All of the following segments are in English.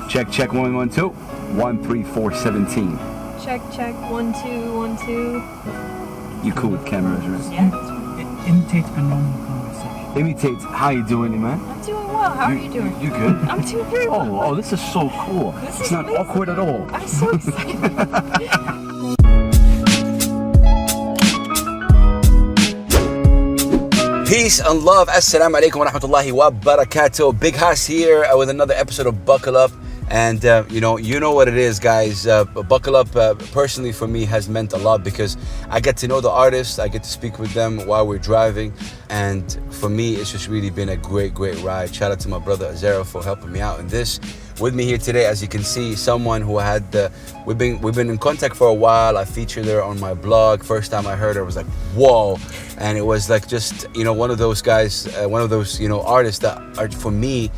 Check 1 1 2 1 3 4 17. Check 1 2 1 2. You cool with cameras, right? Yeah. It imitates a normal conversation. Imitates. How you doing, man? I'm doing well. How are you doing? You good? I'm doing very well. Oh, this is so cool. This It's is not amazing. awkward at all. I'm so excited. Peace and love. Assalamu alaikum wa rahmatullahi wa barakatuh. Big Haas here with another episode of Buckle Up. And you know what it is, guys. Buckle Up, personally for me, has meant a lot because I get to know the artists. I get to speak with them while we're driving. And for me, it's just really been a great ride. Shout out to my brother Azarel for helping me out in this. With me here today, as you can see, someone who had we've been in contact for a while. I featured her on my blog. First time I heard her, I was like, whoa. And it was like just, one of those guys, one of those, artists that are, for me,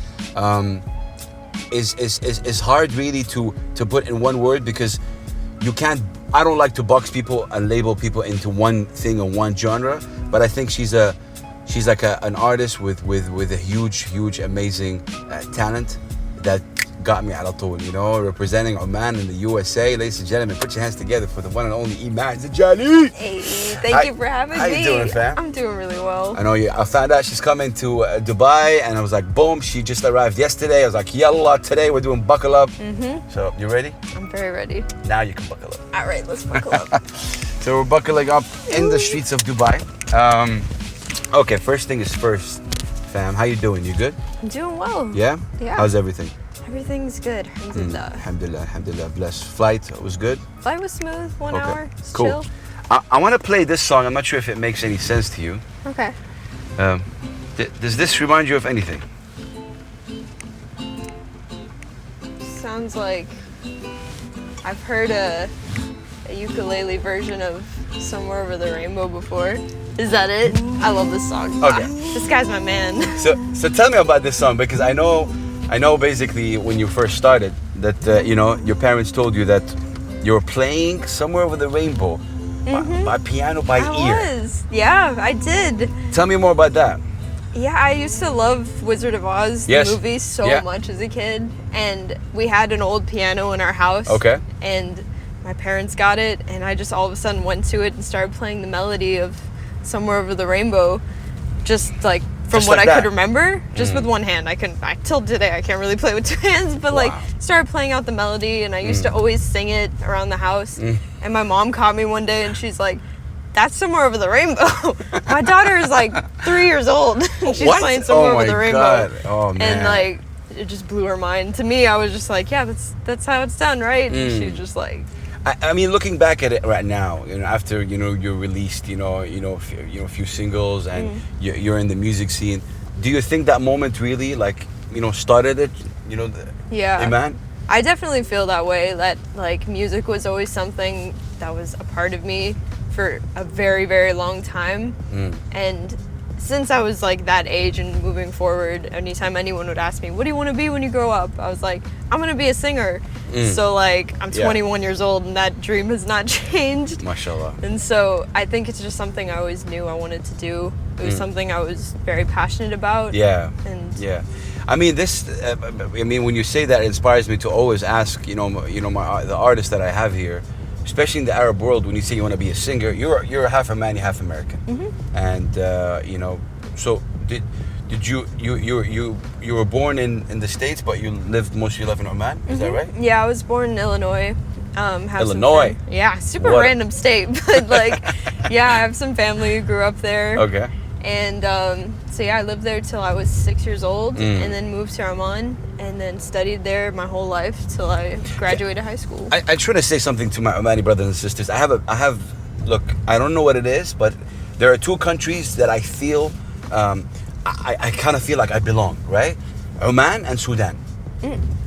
is hard really to put in one word because I don't like to box people and label people into one thing or one genre, but I think she's like an artist with a huge amazing talent that got me ala tool, representing Oman in the USA. Ladies and gentlemen, put your hands together for the one and only Emaan Zadjali. Hey, thank you for having me. How you doing, fam? I'm doing really well. I know you. I found out she's coming to Dubai, and I was like, boom, she just arrived yesterday. I was like, yallah, today we're doing Buckle Up. Mm-hmm. So, you ready? I'm very ready. Now you can buckle up. All right, let's buckle up. So we're buckling up in the streets of Dubai. Okay, first thing is first, fam. How you doing? You good? I'm doing well. Yeah? Yeah. How's everything? Everything's good. Alhamdulillah. Bless. Flight was good? Flight was smooth. 1 hour. It's Cool. chill. I want to play this song. I'm not sure if it makes any sense to you. Okay. Does this remind you of anything? Sounds like I've heard a ukulele version of Somewhere Over the Rainbow before. Is that it? I love this song. Okay. This guy's my man. So tell me about this song because I know basically when you first started that your parents told you that you were playing Somewhere Over the Rainbow by piano by ear. I was. Yeah, I did. Tell me more about that. Yeah, I used to love Wizard of Oz, Yes. the movie, so Yeah. much as a kid. And we had an old piano in our house. Okay. And my parents got it, and I just all of a sudden went to it and started playing the melody of Somewhere Over the Rainbow, just like from Just what like I that? could remember, just with one hand. Till today I can't really play with two hands, but like started playing out the melody, and I used to always sing it around the house. And my mom caught me one day, and she's like, "That's Somewhere Over the Rainbow." My daughter is like 3 years old, and she's What? playing Somewhere Oh Over my the Rainbow. God. Oh, man. And like it just blew her mind. To me, I was just like, "Yeah, that's how it's done, right?" And she was just like. I mean, looking back at it right now, after you released, a few singles and you're in the music scene. Do you think that moment really, started it? Yeah. Emaan? I definitely feel that way, that like music was always something that was a part of me for a very, very long time. And since I was like that age and moving forward, anytime anyone would ask me, what do you want to be when you grow up? I was like, I'm going to be a singer. So like I'm 21 years old and that dream has not changed. Mashallah. And so I think it's just something I always knew I wanted to do. It was something I was very passionate about. Yeah. And Yeah. I mean, when you say that, it inspires me to always ask, the artists that I have here, especially in the Arab world, when you say you want to be a singer, you're half Omani, half American. And, so did you were born in the States, but you lived most of your life in Oman? Is that right? Yeah, I was born in Illinois. Illinois? Yeah, super What? random state, but like, yeah, I have some family who grew up there. Okay. And so yeah, I lived there till I was 6 years old, and then moved to Oman, and then studied there my whole life till I graduated high school. I try to say something to my Omani brothers and sisters. Look, I don't know what it is, but there are two countries that I feel, I kind of feel like I belong, right? Oman and Sudan.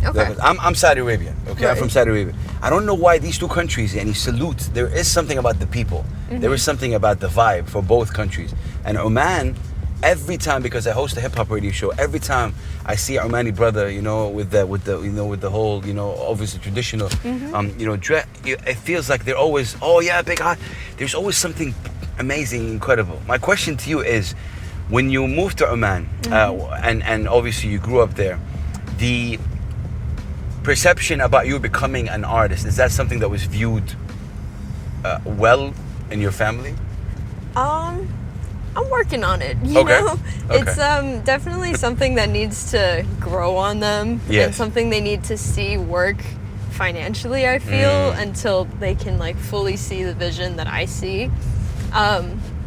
Okay. I'm Saudi Arabian, okay? Right. I'm from Saudi Arabia. I don't know why these two countries, and you salute, there is something about the people. There is something about the vibe for both countries. And Oman, every time, because I host a hip hop radio show, every time I see an Omani brother, with the whole, obviously traditional, it feels like they're always, oh yeah, big hot. There's always something amazing, incredible. My question to you is, when you moved to Oman, and obviously you grew up there, the perception about you becoming an artist, is that something that was viewed well in your family? I'm working on it, you Okay. know? Okay. It's definitely something that needs to grow on them, Yes. and something they need to see work financially, I feel, until they can like fully see the vision that I see.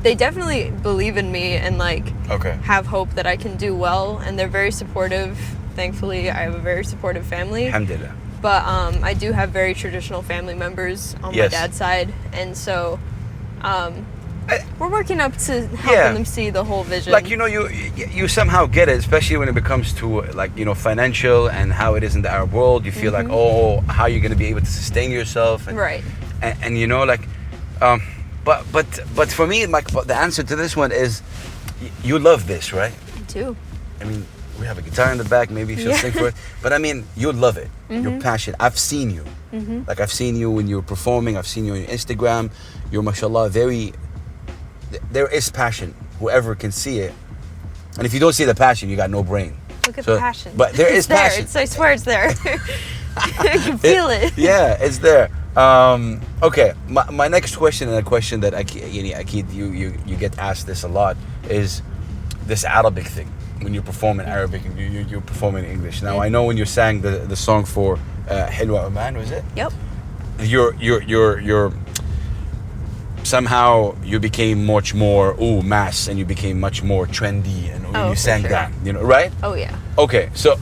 They definitely believe in me and like Okay. have hope that I can do well, and they're very supportive. Thankfully, I have a very supportive family. Alhamdulillah. But I do have very traditional family members on Yes. my dad's side, and so we're working up to helping Yeah. them see the whole vision. Like, you know, you somehow get it, especially when it comes to like, you know, financial and how it is in the Arab world. You feel like, oh, how you're going to be able to sustain yourself, and, Right. and you know, like, but for me, like, the answer to this one is, you love this, right? Me too. I mean, we have a guitar in the back. Maybe she'll sing for it. But I mean, you love it. You're passionate. I've seen you. Like, I've seen you when you were performing. I've seen you on your Instagram. You're, mashallah, very... There is passion. Whoever can see it. And if you don't see the passion, you got no brain. Look at the passion. But there is it's there. passion. I swear it's there. I can feel it. Yeah, it's there. Okay, my next question, and a question that you get asked this a lot, is this Arabic thing. When you perform in Arabic and you perform in English. Now, I know when you sang the song for Hilwa Oman, was it? Yep. You're somehow you became much more mass, and you became much more trendy, and when you for sang sure. that, you know, right? Oh yeah. Okay, so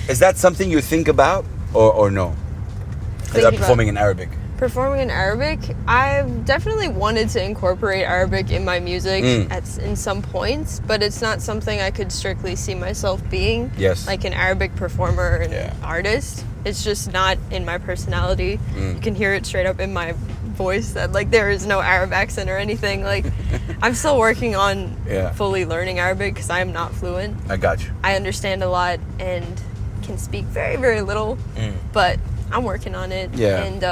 is that something you think about or no? Think about- Performing in Arabic. Performing in Arabic, I've definitely wanted to incorporate Arabic in my music in some points, but it's not something I could strictly see myself being. Yes. Like an Arabic performer and Yeah. artist. It's just not in my personality. You can hear it straight up in my voice that like there is no Arab accent or anything. Like I'm still working on fully learning Arabic because I am not fluent. I got you. I understand a lot and can speak very, very little, but I'm working on it. Yeah. And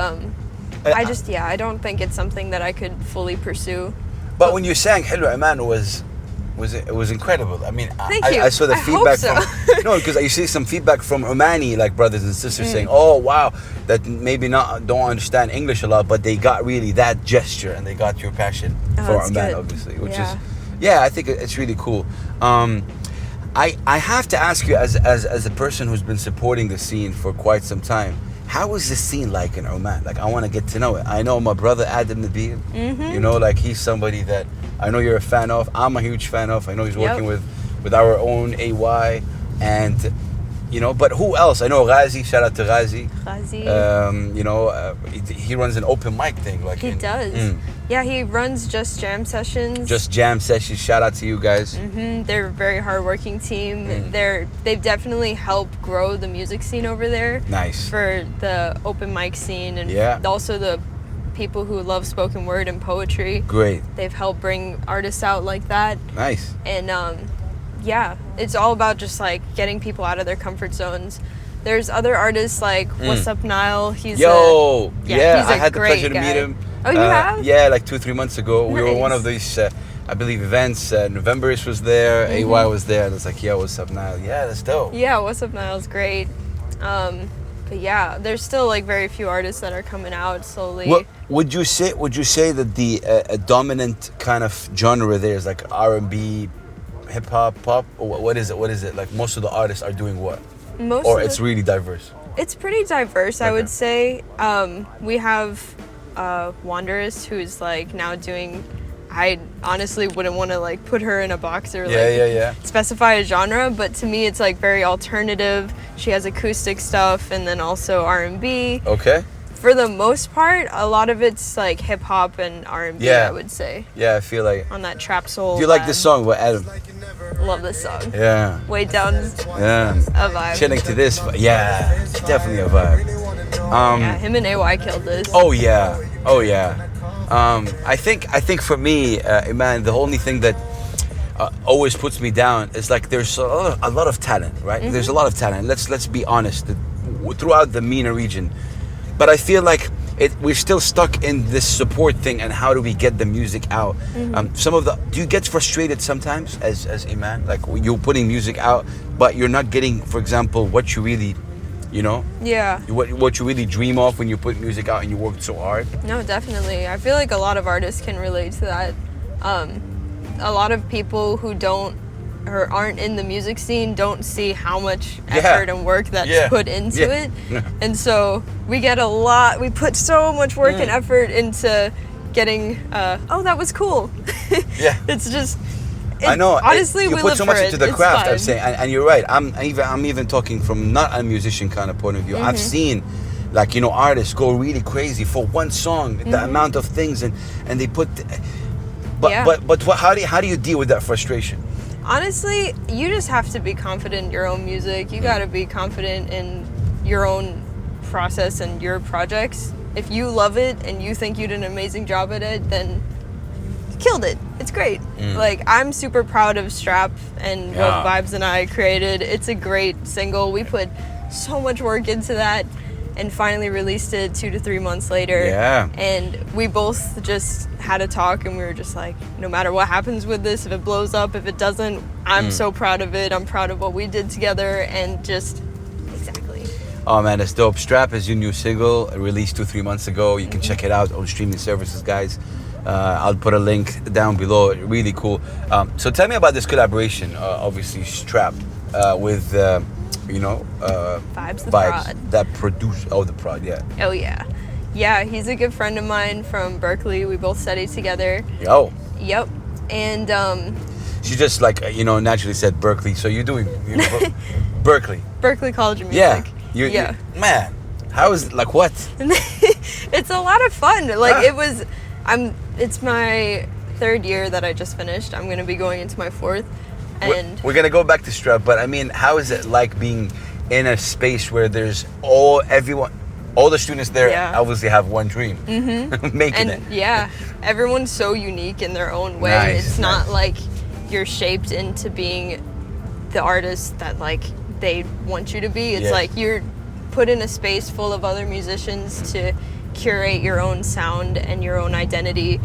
I don't think it's something that I could fully pursue. But when you sang Hello Iman, it was incredible. I mean, Thank you. I saw the I feedback hope so. from no, because I see some feedback from Omani like brothers and sisters saying, "Oh wow, that maybe don't understand English a lot, but they got really that gesture and they got your passion for that's Oman, good. obviously, which Yeah. is I think it's really cool." I have to ask you, as a person who's been supporting the scene for quite some time, how is the scene like in Oman? Like, I want to get to know it. I know my brother Adam Nabil, you know, like he's somebody that I know you're a fan of. I'm a huge fan of. I know he's working with our own AY, and you know, but who else? I know Ghazi. Shout out to Ghazi. Ghazi. You know, he runs an open mic thing. Like He does. Yeah, he runs Just Jam sessions. Just Jam sessions. Shout out to you guys. They're a very hardworking team. They've definitely helped grow the music scene over there. Nice. For the open mic scene and also the people who love spoken word and poetry. Great. They've helped bring artists out like that. Nice. And it's all about just like getting people out of their comfort zones. There's other artists like What's Up Nile. He's I had the great pleasure to guy. meet him. Oh, you have? Yeah, like 2-3 months ago. We were one Nice. of these, I believe, events. Novemberish was there, AY was there, and it's like, yeah, What's Up Nile? Yeah, that's dope. Yeah, What's Up Nile is great. But yeah, there's still like very few artists that are coming out slowly. What would you say that the dominant kind of genre there is like R&B, hip hop, pop? Or what is it? Like most of the artists are doing what? It's really diverse. It's pretty diverse, I Okay. would say. We have Wanderous, who's like now doing. I honestly wouldn't want to like put her in a box or specify a genre, but to me it's like very alternative. She has acoustic stuff and then also R&B. Okay. For the most part, a lot of it's like hip hop and R&B. Yeah. I would say Yeah, I feel like. on that trap soul. Do you like vibe. this song with Adam? Love this song. Yeah. Way down a Yeah. vibe. Chilling to this. Yeah. Definitely a vibe. Yeah, him and AY killed this. Oh yeah. I think for me, Emaan, the only thing that always puts me down is like there's a lot of talent, right? There's a lot of talent. Let's be honest, throughout the MENA region. But I feel like we're still stuck in this support thing, and how do we get the music out? Do you get frustrated sometimes as Emaan, like you're putting music out, but you're not getting, for example, what you really you know? Yeah. What you really dream of when you put music out and you work so hard. No, definitely. I feel like a lot of artists can relate to that. A lot of people who don't or aren't in the music scene don't see how much effort and work that's put into it. Yeah. And so we put so much work and effort into getting, oh, that was cool. Yeah. It's just, I know. Honestly, you we put live so much for into it. the It's craft. fun. I'm saying, and you're right. I'm even talking from not a musician kind of point of view. I've seen, like, you know, artists go really crazy for one song. The amount of things and they put. But how do you deal with that frustration? Honestly, you just have to be confident in your own music. You got to be confident in your own process and your projects. If you love it and you think you did an amazing job at it, then you killed it. It's great. Like, I'm super proud of Strap and what Vibes and I created. It's a great single. We put so much work into that and finally released it 2 to 3 months later. Yeah. And we both just had a talk and we were just like, no matter what happens with this, if it blows up, if it doesn't, I'm so proud of it. I'm proud of what we did together and just, exactly. Oh man, that's dope. Strap is your new single, released 2-3 months ago. You can check it out on streaming services, guys. I'll put a link down below. Really cool. So tell me about this collaboration. Obviously, Strap with, Vibes the Prod. That produce. Oh, the Prod, yeah. Oh yeah. Yeah, he's a good friend of mine from Berkeley. We both studied together. Oh. Yep. And She just naturally said Berkeley. So you're doing Berkeley. Berkeley College of Yeah. Music. Man, how is it? Like what? It's a lot of fun. Like it's my 3rd year that I just finished. I'm gonna be going into my 4th. And We're gonna go back to Strap, but I mean, how is it like being in a space where there's all the students there obviously have one dream, making it. Yeah, everyone's so unique in their own way. Nice, it's not like you're shaped into being the artist that like they want you to be. It's like you're put in a space full of other musicians to curate your own sound and your own identity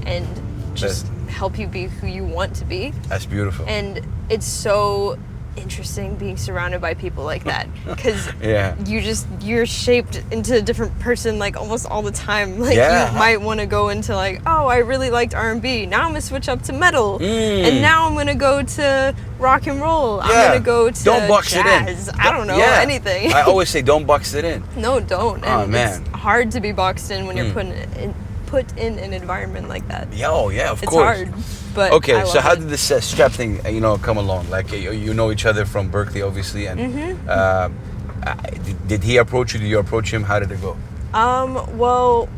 and just help you be who you want to be. That's beautiful. And it's so interesting being surrounded by people like that because you're shaped into a different person like almost all the time. Like you might want to go into like, oh, I really liked R&B, now I'm gonna switch up to metal, and now I'm gonna go to rock and roll, I'm gonna go to don't box jazz. it in. I don't know anything. I always say don't box it in. No, don't. And oh man, it's hard to be boxed in when you're put in an environment like that. Of it's course. Hard, but okay, so how it. did this Strap thing, come along? Like you know each other from Berkeley, obviously, and did he approach you? Did you approach him? How did it go? Well,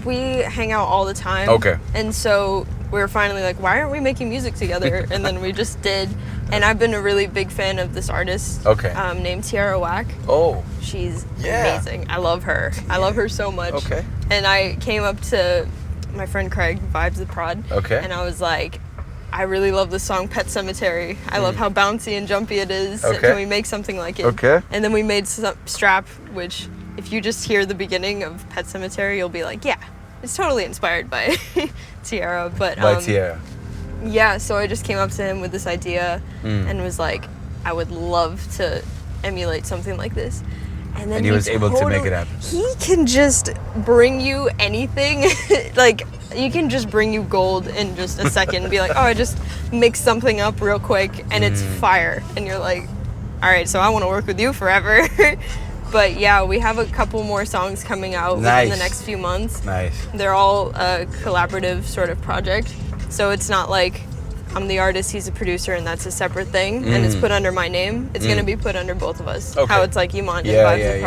we hang out all the time. Okay. And so we were finally like, why aren't we making music together? And then we just did. And I've been a really big fan of this artist. Okay. Named Tiara Whack. Oh. She's amazing. I love her. I love her so much. Okay. And I came up to my friend Craig, Vibes the Prod. Okay. And I was like, I really love this song Pet Cemetery. I love how bouncy and jumpy it is. Okay. Can we make something like it? Okay. And then we made Strap, which if you just hear the beginning of Pet Cemetery, you'll be like, yeah, it's totally inspired by Tiara. But by Tiara. Yeah, so I just came up to him with this idea and was like, I would love to emulate something like this. And then he was able to make it happen. He can just bring you anything. Like, he can just bring you gold in just a second and be like, oh, I just mixed something up real quick and it's fire. And you're like, all right, so I want to work with you forever. But yeah, we have a couple more songs coming out within the next few months. Nice. They're all a collaborative sort of project. So it's not like I'm the artist, he's a producer, and that's a separate thing, and it's put under my name. It's going to be put under both of us. Okay. How it's like Emaan and Vibes the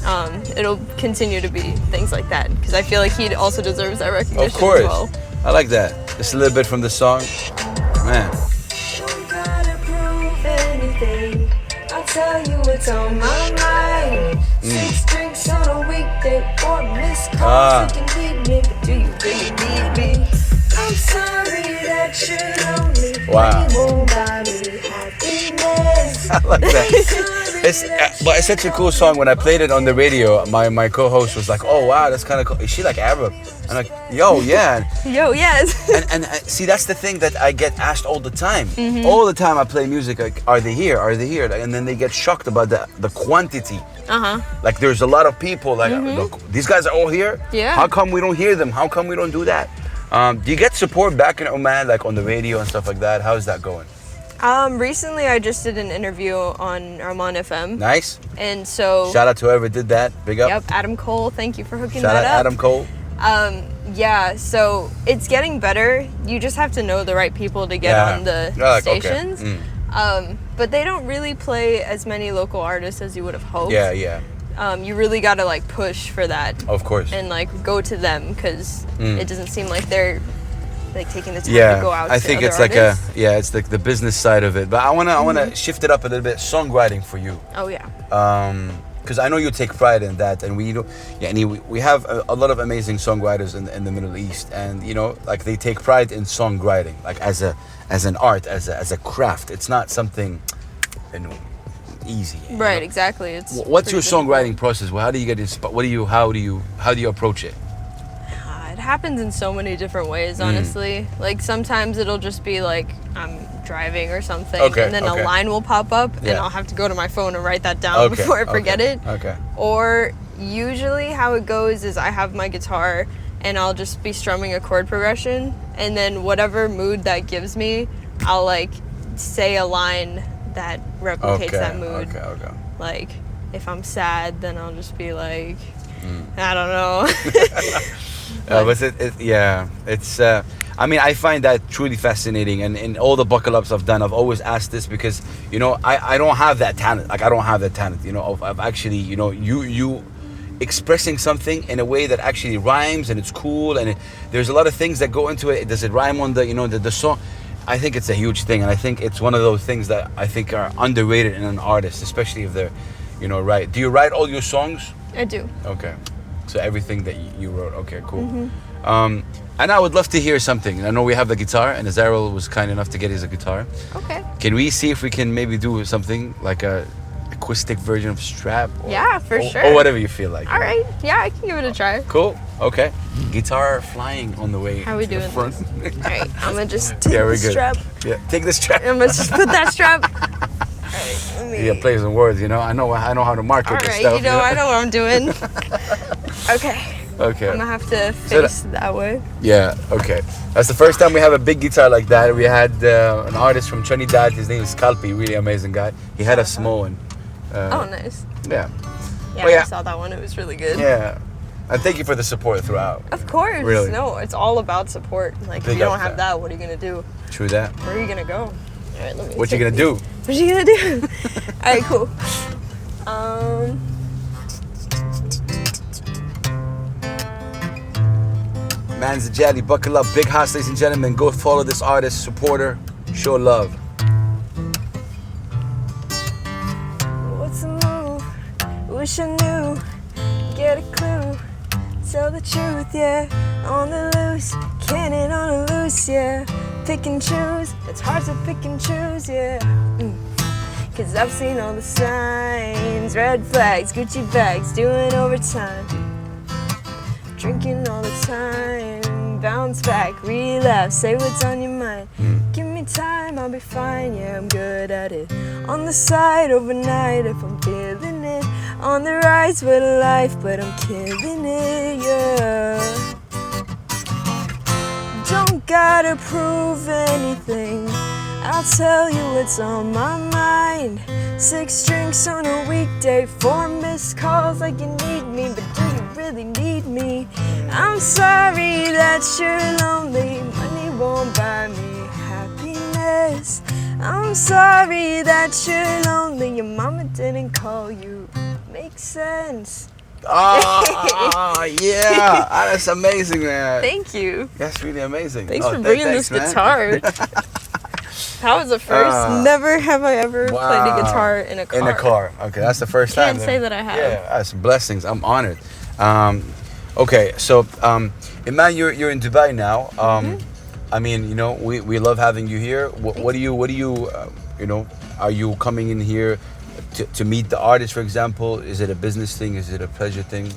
Prod. It'll continue to be things like that, because I feel like he also deserves that recognition of course. as well. I like that. Just a little bit from the song. Man. Don't gotta prove anything. I'll tell you what's on my mind. 6 drinks on a weekday or missed calls if you need me. But do you really need me? I'm sorry that you're lonely. Wow. You won't buy me happiness. I like that. But it's such a cool song. When I played it on the radio, my co-host was like, "Oh wow, that's kind of cool. Is she like Arab?" I'm like, "Yo, yeah." Yo, yes. And see, that's the thing that I get asked all the time. All the time I play music, like, are they here? Are they here? And then they get shocked about the quantity. Like there's a lot of people like, look, these guys are all here. Yeah. How come we don't hear them? How come we don't do that? Do you get support back in Oman, like on the radio and stuff like that? How's that going? Recently I just did an interview on Oman FM. Nice. And so Shout out to whoever did that. Big up. Yep, Adam Cole, thank you for hooking Shout that out up. Adam Cole. Yeah, so it's getting better. You just have to know the right people to get on the stations. But they don't really play as many local artists as you would have hoped. Yeah. You really got to like push for that. Of course. And like go to them because it doesn't seem like they're like taking the time to go out. I think it's like it's like the business side of it. But I wanna shift it up a little bit. Songwriting for you. Oh yeah. Because I know you take pride in that, and we have a lot of amazing songwriters in the Middle East, and like they take pride in songwriting, like as an art, as a craft. It's not something easy. Right, exactly. It's what's your songwriting process? Well, how do you get inspired? How do you approach it? It happens in so many different ways, honestly. Like sometimes it'll just be like I'm driving or something, and then a line will pop up, and I'll have to go to my phone and write that down before I forget it. Or usually how it goes is I have my guitar and I'll just be strumming a chord progression, and then whatever mood that gives me, I'll like say a line that replicates that mood. Like if I'm sad, then I'll just be like, I don't know. It's I mean, I find that truly fascinating, and in all the buckle ups I've done, I've always asked this because I don't have that talent. Like I don't have that talent, of actually you expressing something in a way that actually rhymes and it's cool, and there's a lot of things that go into it. Does it rhyme on the song? I think it's a huge thing, and I think it's one of those things that I think are underrated in an artist, especially if they're right. Do you write all your songs? I do. Okay. So everything that you wrote. Okay, cool. And I would love to hear something. I know we have the guitar, and Azarel was kind enough to get his guitar. Okay. Can we see if we can maybe do something like a acoustic version of Sstep? For sure. Or whatever you feel like. All right. Yeah, I can give it a try. Cool. Okay. Guitar flying on the way. How are we doing? Front. All right. I'm gonna just take the strap. Yeah. Take the strap. I'm gonna just put that strap. All right. Let me. Yeah. Play some words. I know how to market All this right. stuff. I know what I'm doing. Okay. Okay. I'm gonna have to face that way. Yeah, okay. That's the first time we have a big guitar like that. We had an artist from Trinidad, his name is Scalpi, really amazing guy. He had a small one. Oh, nice. Yeah. Yeah, I saw that one. It was really good. Yeah. And thank you for the support throughout. Of course. Really. No, it's all about support. Like, if you don't have that, what are you gonna do? True that. Where are you gonna go? All right, let me. What you gonna do? What you gonna do? All right, cool. Emaan Zadjali, buckle up, big house, ladies and gentlemen. Go follow this artist, support her, show love. What's the move? Wish I knew. Get a clue. Tell the truth, yeah. On the loose, cannon on a loose, yeah. Pick and choose. It's hard to pick and choose, yeah. Cause I've seen all the signs, red flags, Gucci bags, doing overtime. Drinking all the time, bounce back, relapse, say what's on your mind. Give me time, I'll be fine, yeah, I'm good at it. On the side, overnight, if I'm feeling it. On the rise with a life, but I'm killing it, yeah. Don't gotta prove anything, I'll tell you what's on my mind. 6 drinks on a weekday, 4 missed calls like you need me, but do you really need me? I'm sorry that you're lonely, money won't buy me happiness. I'm sorry that you're lonely, your mama didn't call you, makes sense. Yeah, that's amazing, man. Thank you. That's really amazing. Thanks for bringing this guitar. That was the first. Never have I ever played a guitar in a car. In a car. Okay, that's the first time. Can't say that I have. Yeah, that's blessings. I'm honored. Okay, so Emaan, you're in Dubai now. I mean, we love having you here. What do you are you coming in here to meet the artist, for example? Is it a business thing? Is it a pleasure thing?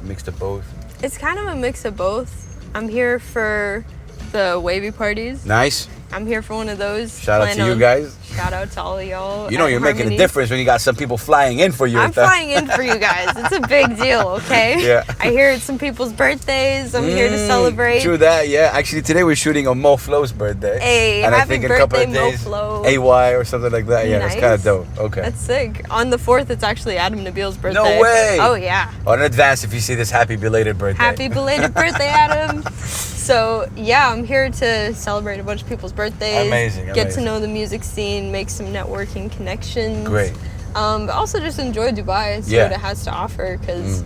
Mixed of both? It's kind of a mix of both. I'm here for the wavy parties. Nice. I'm here for one of those. Shout out to you guys. Shout out to all of y'all. You know you're making a difference when you got some people flying in for you. I'm flying in for you guys. It's a big deal, okay? Yeah. I hear it's some people's birthdays. I'm here to celebrate. True that, yeah. Actually, today we're shooting on Mo Flo's birthday. Hey, and I happy think in a couple birthday, of days, Mo Flo. AY or something like that. Yeah, Nice. it's kind of dope. Okay. That's sick. On the 4th, it's actually Adam Nabil's birthday. No way. Oh, yeah. In advance, if you see this, happy belated birthday. Happy belated birthday, Adam. So, yeah, I'm here to celebrate a bunch of people's birthdays. Amazing. Get to know the music scene, make some networking connections. Great. But also just enjoy Dubai, see what it has to offer, because,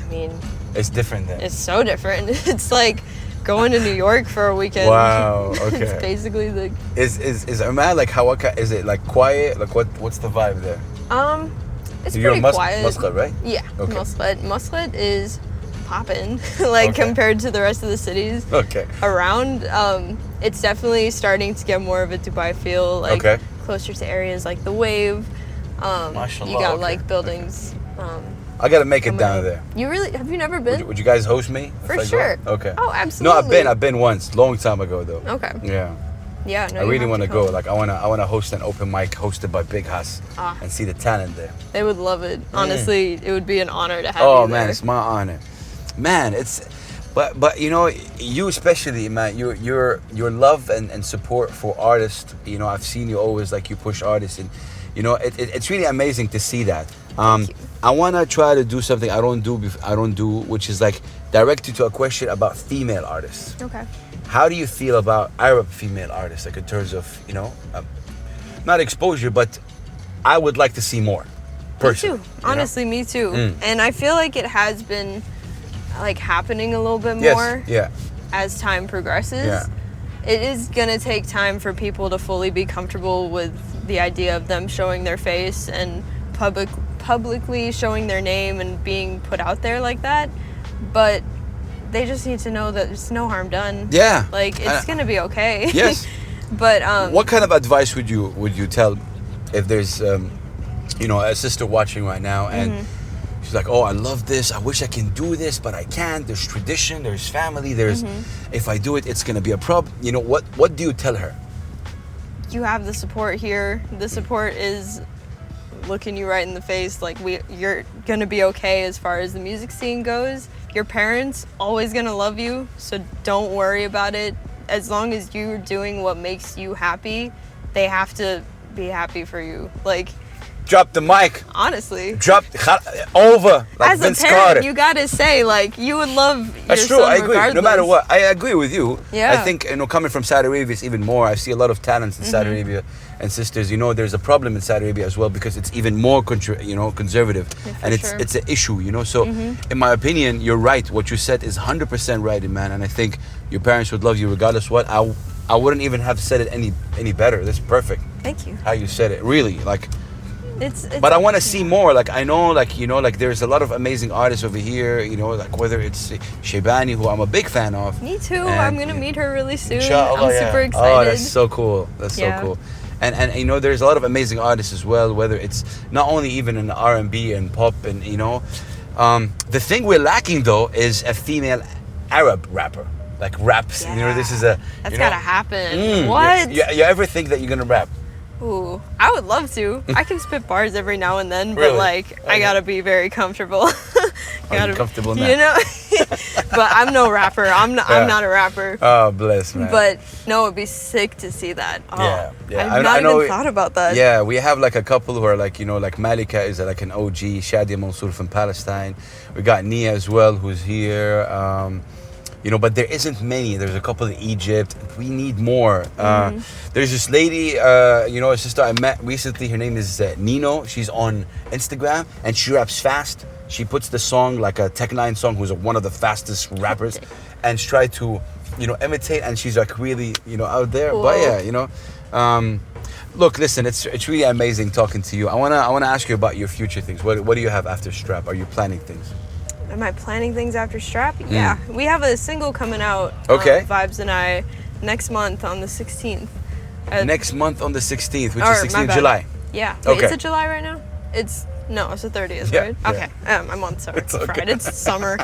I mean, it's different then. it's so different. It's like going to New York for a weekend. Wow, okay. It's basically the... Is Oman like Hawaka? Is it like quiet? Like what's the vibe there? It's You're pretty quiet. Muscat, right? Yeah, Okay. Muscat is poppin', like Okay. compared to the rest of the cities Okay. around. It's definitely starting to get more of a Dubai feel, like Okay. closer to areas like the Wave. Mashallah, You got okay. like buildings. I gotta make it coming down up. there. You really have you never been? Would you guys host me? if For I go? sure. Okay. Oh, absolutely. No, I've been once, long time ago though. Okay. Yeah. Yeah. No, I really want to to go. Like I wanna host an open mic hosted by Big Hass Ah. and see the talent there. They would love it. Honestly, it would be an honor to have Oh you man, there. it's my honor. Man, but you know, you especially, man, your love and support for artists, you know, I've seen you always like you push artists, and you know, it's really amazing to see that. Thank you. I want to try to do something I don't do, which is like direct you to a question about female artists. Okay. How do you feel about Arab female artists, like in terms of, you know, not exposure, but I would like to see more. Personally, Me too. Honestly, me too. And I feel like it has been like happening a little bit Yes. more Yeah. as time progresses. Yeah. It is gonna take time for people to fully be comfortable with the idea of them showing their face and publicly showing their name and being put out there like that. But they just need to know that there's no harm done. Yeah. Like it's gonna be okay. Yes. But What kind of advice would you tell if there's you know, a sister watching right now and she's like, oh, I love this, I wish I can do this, but I can't, there's tradition, there's family, there's if I do it, it's gonna be a problem. You know, what do you tell her? you have the support here. The support is looking you right in the face, like you're gonna be okay as far as the music scene goes. Your parents always gonna love you, so don't worry about it. As long as you're doing what makes you happy, they have to be happy for you. Like, Drop the mic. honestly, Over. Like as a Vince parent, Carter. you gotta say, like, you would love That's your true. son I agree. regardless. No matter what, I agree with you. Yeah. I think, you know, coming from Saudi Arabia, it's even more. I see a lot of talents in Saudi Arabia and sisters. You know, there's a problem in Saudi Arabia as well because it's even more, conservative, Yeah, for and sure. it's an issue. You know, so in my opinion, you're right. What you said is 100% right, man. And I think your parents would love you regardless what. I wouldn't even have said it any better. That's perfect. Thank you. How you said it, really, like. It's But I want to see more. Like I know, like like there's a lot of amazing artists over here. You know, like whether it's Shaybani, who I'm a big fan of. Me too. and, I'm gonna meet her really soon. Inshallah, I'm yeah. super excited. Oh, that's so cool. That's Yeah. so cool. And you know, there's a lot of amazing artists as well. Whether it's not only even in R&B and pop, and the thing we're lacking though is a female Arab rapper. Like raps. You know, this is a. That's you know, gotta happen. What? You ever think that you're gonna rap? Ooh, I would love to. I can spit bars every now and then, but Really? like I Okay. gotta be very comfortable. Are you comfortable now? You know, but I'm no rapper. I'm Yeah. not a rapper. Oh, bless, man. But no, it'd be sick to see that. Oh, Yeah. I've not even thought about that. Yeah, we have like a couple who are like, like Malika is like an OG, Shadia Mansour from Palestine. We got Nia as well, who's here. But there isn't many. There's a couple in Egypt. We need more. There's this lady, a sister I met recently. Her name is Nino. She's on Instagram and she raps fast. She puts the song like a Tech 9 song, who's one of the fastest rappers, and she tried to, imitate. And she's like really, out there. Cool. But yeah, Look, listen, it's really amazing talking to you. I wanna ask you about your future things. What do you have after Strap? Are you planning things? Am I planning things after Strap? Yeah. We have a single coming out. Okay. Vibes and I next month on the 16th. Next month on the 16th, which or, is my 16th bad. July. Yeah. Wait, Okay. is it July right now? It's the 30th, Yeah, right? yeah. Okay. My month's already It's okay. fried. It's summer.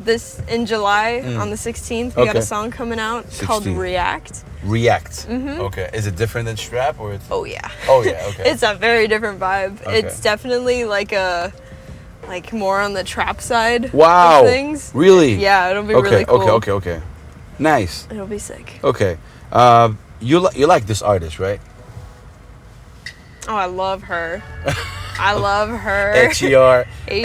This in July on the 16th, we got Okay. a song coming out called 16th. React. React. Okay. Is it different than Strap or? It's... Oh yeah. Oh yeah. Okay. It's a very different vibe. Okay. It's definitely like more on the trap side Wow. of things. Really? Yeah, it'll be Okay. really cool. Okay. Nice. It'll be sick. Okay. You like this artist, right? Oh, I love her. I love her. HER. H-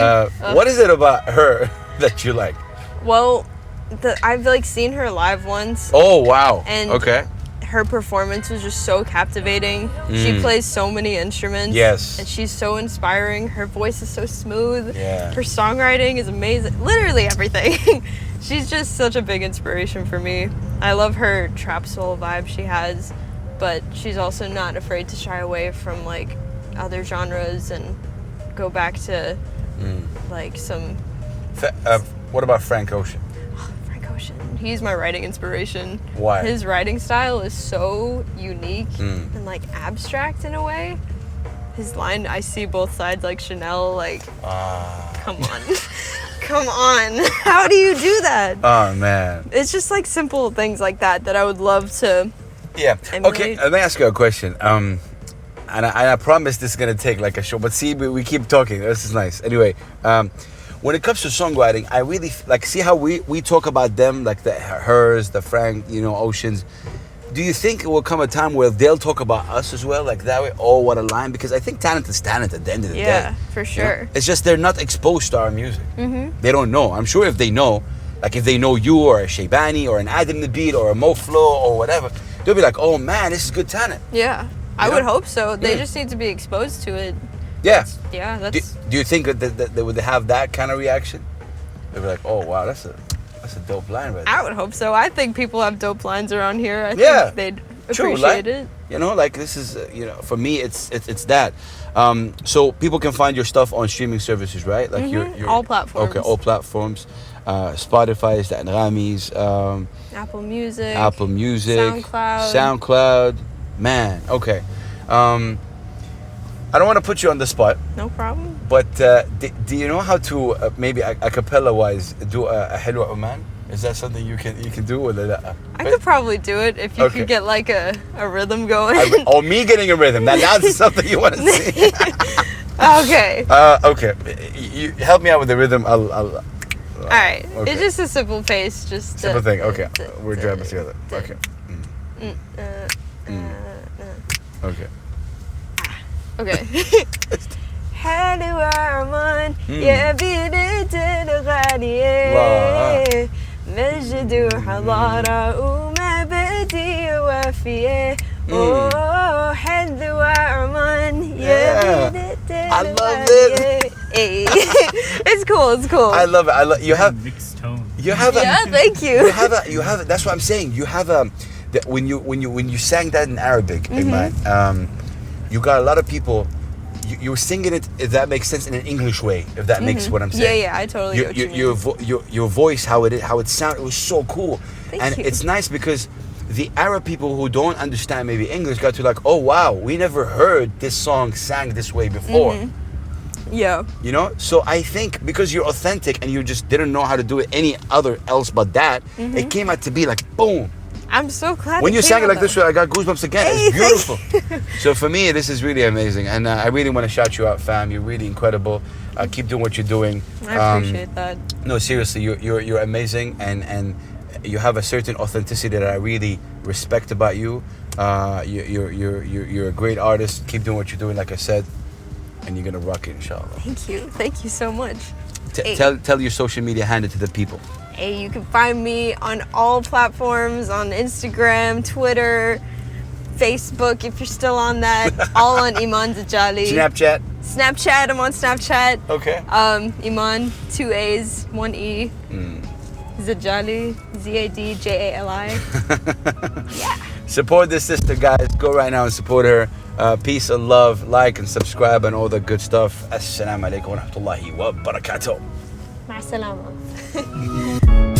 What is it about her that you like? Well, I've seen her live once. Oh wow. And okay. her performance was just so captivating. She plays so many instruments. Yes. And she's so inspiring. Her voice is so smooth. Yeah. Her songwriting is amazing. Literally everything. She's just such a big inspiration for me. I love her trap soul vibe she has, but she's also not afraid to shy away from other genres and go back to some What about Frank Ocean? Frank Ocean. He's my writing inspiration. Why? His writing style is so unique and abstract in a way. His line, I see both sides like Chanel, come on. Come on. How do you do that? Oh man. It's just simple things like that I would love to Yeah. emulate. Okay. Let me ask you a question. And I promise this is gonna take a show, but see, we keep talking. This is nice. Anyway, when it comes to songwriting, I really see how we talk about them, hers, the Frank, Oceans. Do you think it will come a time where they'll talk about us as well, that way? Oh, what a line! Because I think talent is talent at the end of the day. Yeah, for sure. It's just they're not exposed to our music. They don't know. I'm sure if they know, if they know you or a Shaybani or an Adam the Beat or a Mo Flow or whatever, they'll be like, oh man, this is good talent. Yeah, I know? would hope so. They Yeah. just need to be exposed to it. Yeah. Yeah, Do, that's... do you think that they would have that kind of reaction? They'd be like, oh wow, that's a dope line right there. I would hope so. I think people have dope lines around here. I Yeah. think they'd True, appreciate it. This is, for me, it's that. So people can find your stuff on streaming services, right? Your All platforms. Okay, all platforms. Spotify, Grammys, Apple Music. Apple Music, SoundCloud. SoundCloud. Man, okay. I don't want to put you on the spot, No problem. but do you know how to maybe a cappella wise do a Helwa Oman? Is that something you can do with it? I could probably do it if you Okay. could get a rhythm going. Or me getting a rhythm. Now that's something you want to see. Okay. Okay. You help me out with the rhythm. I'll All right. Okay. It's just a simple pace. Just simple thing. Okay. We're jamming together. Okay. Okay. Okay. حلوة عمان يا بنت الغالية مجد وحضارة ومبادئ وافية أوه حلوة عمان يا بنت I love الغالية. Hey. It's cool. It's cool. I love it. You have Mixed tone. Yeah, thank you. you have a, that's what I'm saying. You have when you sang that in Arabic, Emaan, you got a lot of people. You were singing it, if that makes sense, in an English way, if that makes what I'm saying. Yeah, I totally get what you mean. Your voice, how it sounded, it was so cool. Thank you. It's nice because the Arab people who don't understand maybe English got to oh wow, we never heard this song sang this way before. Yeah. So I think because you're authentic and you just didn't know how to do it any other else but that, it came out to be boom. I'm so glad. When it you came sang it out like this, though. I got goosebumps again. Hey, It's beautiful. So for me, this is really amazing, and I really want to shout you out, fam. You're really incredible. Keep doing what you're doing. I appreciate that. No, seriously, you're amazing, and you have a certain authenticity that I really respect about you. You're a great artist. Keep doing what you're doing, like I said, and you're gonna rock it, inshallah. Thank you so much. Hey. Tell your social media handle to the people. Hey, you can find me on all platforms, on Instagram, Twitter, Facebook, if you're still on that. All on Emaan Zadjali. Snapchat, I'm on Snapchat. Okay. Emaan, 2 A's, 1 E. Zadjali, Zadjali. Yeah. Support this sister, guys. Go right now and support her. Peace and love. Like and subscribe and all the good stuff. Assalamu alaikum wa rahmatullahi wa barakatuh. مع السلامة.